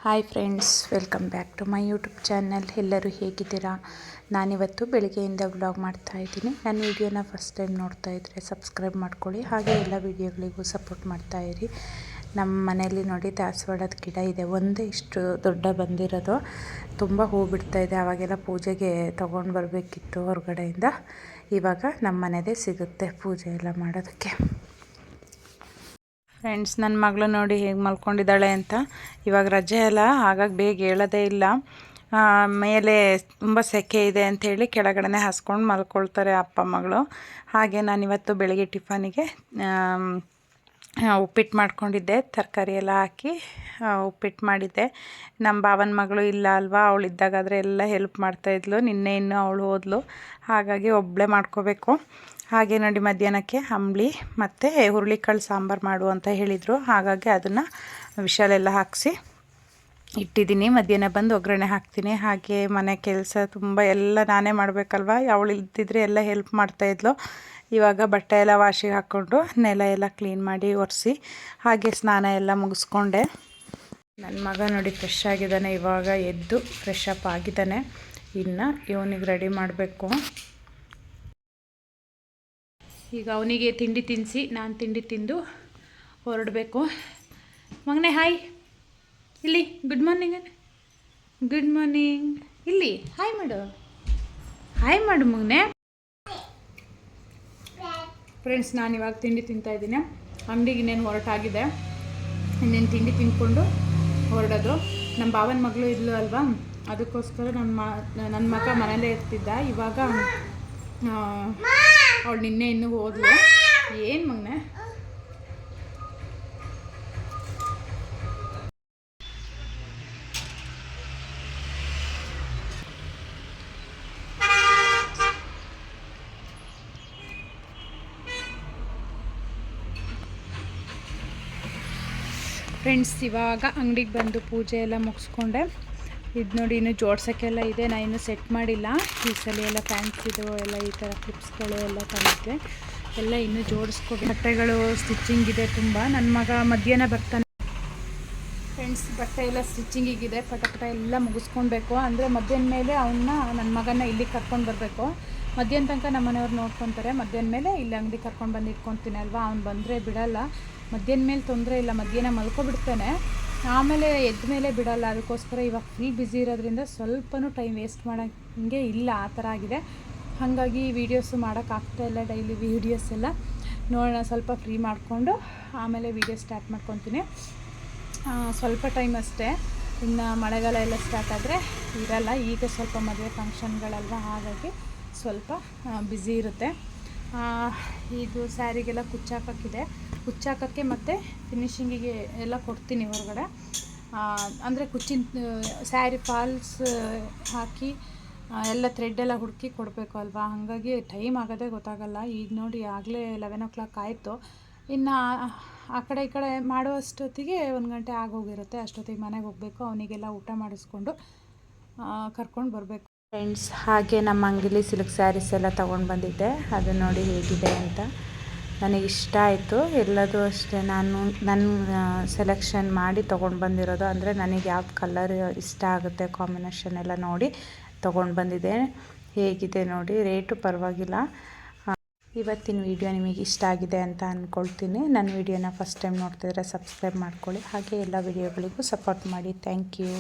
Hi friends, welcome back to my YouTube channel. ಎಲ್ಲರೂ ಹೇಗಿದ್ದೀರಾ? ನಾನಿವತ್ತು ಬೆಳಗ್ಗೆಯಿಂದ ವ್ಲಾಗ್ ಮಾಡ್ತಾಯಿದ್ದೀನಿ. ನನ್ನ ವೀಡಿಯೋನ ಫಸ್ಟ್ ಟೈಮ್ ನೋಡ್ತಾ ಇದ್ದರೆ ಸಬ್ಸ್ಕ್ರೈಬ್ ಮಾಡ್ಕೊಳ್ಳಿ, ಹಾಗೆ ಎಲ್ಲ ವೀಡಿಯೋಗಳಿಗೂ ಸಪೋರ್ಟ್ ಮಾಡ್ತಾಯಿರಿ. ನಮ್ಮ ಮನೆಯಲ್ಲಿ ನೋಡಿ ದಾಸವಾಳದ ಗಿಡ ಇದೆ, ಒಂದೇ ಇಷ್ಟು ದೊಡ್ಡ ಬಂದಿರೋದು. ತುಂಬ ಹೂ ಬಿಡ್ತಾಯಿದೆ. ಆವಾಗೆಲ್ಲ ಪೂಜೆಗೆ ತೊಗೊಂಡು ಬರಬೇಕಿತ್ತು ಹೊರಗಡೆಯಿಂದ. ಇವಾಗ ನಮ್ಮ ಮನೆಯದೇ ಸಿಗುತ್ತೆ ಪೂಜೆ ಎಲ್ಲ ಮಾಡೋದಕ್ಕೆ. ಫ್ರೆಂಡ್ಸ್, ನನ್ನ ಮಗಳು ನೋಡಿ ಹೇಗೆ ಮಲ್ಕೊಂಡಿದ್ದಾಳೆ ಅಂತ. ಇವಾಗ ರಜೆ ಅಲ್ಲ, ಹಾಗಾಗಿ ಬೇಗ ಹೇಳೋದೇ ಇಲ್ಲ. ಮೇಲೆ ತುಂಬ ಸೆಕೆ ಇದೆ ಅಂಥೇಳಿ ಕೆಳಗಡೆ ಹಾಸ್ಕೊಂಡು ಮಲ್ಕೊಳ್ತಾರೆ ಅಪ್ಪ ಮಗಳು. ಹಾಗೆ ನಾನಿವತ್ತು ಬೆಳಗ್ಗೆ ಟಿಫನಿಗೆ ಉಪ್ಪಿಟ್ಟು ಮಾಡ್ಕೊಂಡಿದ್ದೆ, ತರಕಾರಿ ಎಲ್ಲ ಹಾಕಿ ಉಪ್ಪಿಟ್ಟು ಮಾಡಿದ್ದೆ. ನಮ್ಮ ಭಾವನ ಮಗಳು ಇಲ್ಲ ಅಲ್ವಾ, ಅವಳಿದ್ದಾಗಾದರೆ ಎಲ್ಲ ಹೆಲ್ಪ್ ಮಾಡ್ತಾಯಿದ್ಲು. ನಿನ್ನೆ ಇನ್ನೂ ಅವಳು ಹೋದ್ಲು, ಹಾಗಾಗಿ ಒಬ್ಬಳೇ ಮಾಡ್ಕೋಬೇಕು. ಹಾಗೆ ನೋಡಿ ಮಧ್ಯಾಹ್ನಕ್ಕೆ ಅಂಬಲಿ ಮತ್ತು ಹುರುಳಿಕಾಳು ಸಾಂಬಾರು ಮಾಡು ಅಂತ ಹೇಳಿದರು. ಹಾಗಾಗಿ ಅದನ್ನು ವಿಷಲೆಲ್ಲ ಹಾಕಿಸಿ ಇಟ್ಟಿದ್ದೀನಿ. ಮಧ್ಯಾಹ್ನ ಬಂದು ಒಗ್ಗರಣೆ ಹಾಕ್ತೀನಿ. ಹಾಗೆ ಮನೆ ಕೆಲಸ ತುಂಬ ಎಲ್ಲ ನಾನೇ ಮಾಡಬೇಕಲ್ವ, ಅವಳು ಇದ್ದಿದ್ರೆ ಎಲ್ಲ ಹೆಲ್ಪ್ ಮಾಡ್ತಾಯಿದ್ಲು. ಇವಾಗ ಬಟ್ಟೆ ಎಲ್ಲ ವಾಶಿಗೆ ಹಾಕ್ಕೊಂಡು ನೆಲ ಎಲ್ಲ ಕ್ಲೀನ್ ಮಾಡಿ ಒರೆಸಿ ಹಾಗೆ ಸ್ನಾನ ಎಲ್ಲ ಮುಗಿಸ್ಕೊಂಡೆ. ನನ್ನ ಮಗ ನೋಡಿ ಫ್ರೆಶ್ ಆಗಿದ್ದಾನೆ, ಇವಾಗ ಎದ್ದು ಫ್ರೆಶ್ ಅಪ್ ಆಗಿದ್ದಾನೆ. ಇನ್ನು ಇವನಿಗೆ ರೆಡಿ ಮಾಡಬೇಕು. ಈಗ ಅವನಿಗೆ ತಿಂಡಿ ತಿನ್ನಿಸಿ ನಾನು ತಿಂಡಿ ತಿಂದು ಹೊರಡಬೇಕು. ಮಗನೇ ಹಾಯ್, ಇಲ್ಲಿ ಗುಡ್ ಮಾರ್ನಿಂಗ್. ಗುಡ್ ಮಾರ್ನಿಂಗ್, ಇಲ್ಲಿ ಹಾಯ್ ಮಾಡು, ಹಾಯ್ ಮಾಡು ಮಗನೇ. ಫ್ರೆಂಡ್ಸ್, ನಾನು ಇವಾಗ ತಿಂಡಿ ತಿಂತಾಯಿದ್ದೀನಿ. ಅಂಗಡಿಗೆ ಇನ್ನೇನು ಹೊರಟಾಗಿದೆ, ಇನ್ನೇನು ತಿಂಡಿ ತಿಂದ್ಕೊಂಡು ಹೊರಡೋದು. ನಮ್ಮ ಭಾವನ ಮಗಳು ಇದ್ಲು ಅಲ್ವಾ, ಅದಕ್ಕೋಸ್ಕರ ನನ್ನ ಮಗ ಮನೇಲೇ ಇರ್ತಿದ್ದ. ಇವಾಗ ಅವಳು ನಿನ್ನೆ ಇನ್ನೂ ಹೋದ್ಲು. ಏನು ಮಗನೇ? ಫ್ರೆಂಡ್ಸ್, ಇವಾಗ ಅಂಗಡಿಗೆ ಬಂದು ಪೂಜೆ ಎಲ್ಲ ಮುಗಿಸ್ಕೊಂಡೆ. ಇದು ನೋಡಿ ಇನ್ನೂ ಜೋಡ್ಸೋಕ್ಕೆಲ್ಲ ಇದೆ, ನಾನು ಇನ್ನೂ ಸೆಟ್ ಮಾಡಿಲ್ಲ. ಈ ಸಲ ಎಲ್ಲ ಫ್ಯಾನ್ಸಿದು ಎಲ್ಲ ಈ ಥರ ಕ್ಲಿಪ್ಸ್ಗಳು ಎಲ್ಲ ತಂದಿದ್ದೆ, ಎಲ್ಲ ಇನ್ನೂ ಜೋಡಿಸ್ಕೊಡಿ. ಬಟ್ಟೆಗಳು ಸ್ಟಿಚ್ಚಿಂಗ್ ಇದೆ ತುಂಬ. ನನ್ನ ಮಗ ಮಧ್ಯಾಹ್ನ ಬರ್ತಾನೆ. ಫ್ರೆಂಡ್ಸ್, ಬಟ್ಟೆ ಎಲ್ಲ ಸ್ಟಿಚ್ಚಿಂಗಿಗಿದೆ, ಪಟ ಎಲ್ಲ ಮುಗಿಸ್ಕೊಳ್ಬೇಕು. ಅಂದರೆ ಮಧ್ಯಾಹ್ನ ಮೇಲೆ ಅವನ್ನ ನನ್ನ ಮಗನ ಇಲ್ಲಿಗೆ ಕರ್ಕೊಂಡು ಬರಬೇಕು. ಮಧ್ಯಾಹ್ನ ತನಕ ನಮ್ಮ ಮನೆಯವ್ರು ನೋಡ್ಕೊತಾರೆ. ಮಧ್ಯಾಹ್ನ ಮೇಲೆ ಇಲ್ಲಿ ಅಂಗಡಿ ಕರ್ಕೊಂಡು ಬಂದು ಇಟ್ಕೊತೀನಿ ಅಲ್ವಾ, ಅವ್ನು ಬಂದರೆ ಬಿಡೋಲ್ಲ. ಮಧ್ಯಾಹ್ನ ಮೇಲೆ ತೊಂದರೆ ಇಲ್ಲ, ಮಧ್ಯಾಹ್ನ ಮಲ್ಕೊಬಿಡ್ತಾನೆ, ಆಮೇಲೆ ಎದ್ದ ಮೇಲೆ ಬಿಡೋಲ್ಲ. ಅದಕ್ಕೋಸ್ಕರ ಇವಾಗ ಫುಲ್ ಬ್ಯುಸಿ ಇರೋದ್ರಿಂದ ಸ್ವಲ್ಪನೂ ಟೈಮ್ ವೇಸ್ಟ್ ಮಾಡೋಂಗೆ ಇಲ್ಲ, ಆ ಥರ ಆಗಿದೆ. ಹಾಗಾಗಿ ವೀಡಿಯೋಸು ಮಾಡೋಕ್ಕಾಗ್ತಾಯಿಲ್ಲ, ಡೈಲಿ ವೀಡಿಯೋಸ್ ಎಲ್ಲ ನೋಡೋಣ. ಸ್ವಲ್ಪ ಫ್ರೀ ಮಾಡಿಕೊಂಡು ಆಮೇಲೆ ವೀಡಿಯೋ ಸ್ಟಾರ್ಟ್ ಮಾಡ್ಕೊತೀನಿ. ಸ್ವಲ್ಪ ಟೈಮ್ ಅಷ್ಟೇ, ಇನ್ನು ಮಳೆಗಾಲ ಎಲ್ಲ ಸ್ಟಾರ್ಟ್ ಆದರೆ ಇರಲ್ಲ. ಈಗ ಸ್ವಲ್ಪ ಮದುವೆ ಫಂಕ್ಷನ್ಗಳಲ್ವ, ಹಾಗಾಗಿ ಸ್ವಲ್ಪ ಬ್ಯುಸಿ ಇರುತ್ತೆ. ಇದು ಸ್ಯಾರಿಗೆಲ್ಲ ಕುಚ್ಚಾಕೋಕ್ಕಿದೆ, ಕುಚ್ಚಾಕೋಕ್ಕೆ ಮತ್ತು ಫಿನಿಷಿಂಗಿಗೆ ಎಲ್ಲ ಕೊಡ್ತೀನಿ ಹೊರಗಡೆ. ಅಂದರೆ ಕುಚ್ಚಿನ ಸ್ಯಾರಿ ಫಾಲ್ಸ್ ಹಾಕಿ ಎಲ್ಲ ಥ್ರೆಡ್ಡೆಲ್ಲ ಹುಡುಕಿ ಕೊಡಬೇಕು ಅಲ್ವಾ, ಹಾಗಾಗಿ ಟೈಮ್ ಆಗೋದೇ ಗೊತ್ತಾಗಲ್ಲ. ಈಗ ನೋಡಿ ಆಗಲೇ 11 o'clock ಆಯಿತು. ಇನ್ನು ಆ ಕಡೆ ಈ ಕಡೆ ಮಾಡೋ ಅಷ್ಟೊತ್ತಿಗೆ 1 ಗಂಟೆ ಆಗೋಗಿರುತ್ತೆ. ಅಷ್ಟೊತ್ತಿಗೆ ಮನೆಗೆ ಹೋಗಬೇಕು, ಅವನಿಗೆಲ್ಲ ಊಟ ಮಾಡಿಸ್ಕೊಂಡು ಕರ್ಕೊಂಡು ಬರಬೇಕು. ಫ್ರೆಂಡ್ಸ್, ಹಾಗೆ ನಮ್ಮ ಅಂಗಡಿಲಿ ಸಿಲ್ಕ್ ಸ್ಯಾರೀಸ್ ಎಲ್ಲ ತೊಗೊಂಡು ಬಂದಿದ್ದೆ. ಅದು ನೋಡಿ ಹೇಗಿದೆ ಅಂತ. ನನಗೆ ಇಷ್ಟ ಆಯಿತು. ಎಲ್ಲದೂ ಅಷ್ಟೇ ನನ್ನ ಸೆಲೆಕ್ಷನ್ ಮಾಡಿ ತೊಗೊಂಡು ಬಂದಿರೋದು. ಅಂದರೆ ನನಗೆ ಯಾವ ಕಲರ್ ಇಷ್ಟ ಆಗುತ್ತೆ ಕಾಂಬಿನೇಷನ್ ಎಲ್ಲ ನೋಡಿ ತೊಗೊಂಡು ಬಂದಿದ್ದೆ. ಹೇಗಿದೆ ನೋಡಿ, ರೇಟು ಪರವಾಗಿಲ್ಲ. ಇವತ್ತಿನ ವಿಡಿಯೋ ನಿಮಗೆ ಇಷ್ಟ ಆಗಿದೆ ಅಂತ ಅಂದ್ಕೊಳ್ತೀನಿ. ನನ್ನ ವಿಡಿಯೋನ ಫಸ್ಟ್ ಟೈಮ್ ನೋಡ್ತಿದ್ರೆ ಸಬ್ಸ್ಕ್ರೈಬ್ ಮಾಡ್ಕೊಳ್ಳಿ, ಹಾಗೆ ಎಲ್ಲ ವಿಡಿಯೋಗಳಿಗೂ ಸಪೋರ್ಟ್ ಮಾಡಿ. Thank you.